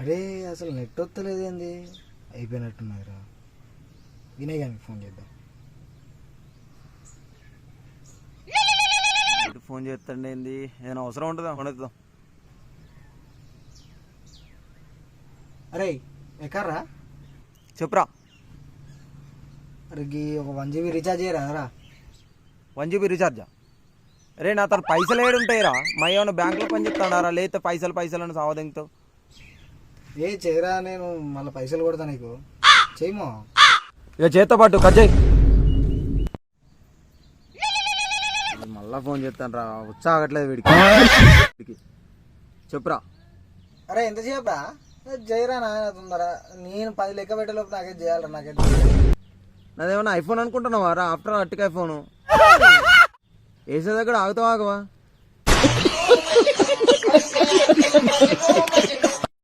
అరే అసలు నెట్ వస్తలేదేంది, అయిపోయినట్టున్నారా. వినయ్ గారికి ఫోన్ చేద్దాం. ఫోన్ చేస్తాండి, ఏంది ఏదైనా అవసరం ఉంటుందా? ఉండదు. అరే ఎక్కడ్రా? చెప్పురా. అరే ఒక 1 GB రీఛార్జ్ చేయరా? 1 GB రీఛార్జా? అరే నా తన పైసలు ఏడు ఉంటాయిరా? మా ఏమన్నా బ్యాంకులో పని చెప్తాడారా? లేకపోతే పైసలు సావదెంగుతావు. ఏ చేయరా, నేను మళ్ళీ పైసలు కొడతా నీకు. చేయమో ఇక చేత్తో పాటు కట్ చేయి. మళ్ళా ఫోన్ చేస్తాను రా, ఉత్సాహట్లేదు వీడికి. చెప్పురా. అరే ఎంత చేయరా? చేయరా నాయన తొందర. నేను 10 లెక్క పెట్టేలోపు నాకైతే చేయాలరా. నాకైతే నాదేమన్నా ఐఫోన్ అనుకుంటున్నావా రా? ఆఫ్టర్ అట్టిక ఐఫోను వేసే దగ్గర ఆగుతావా?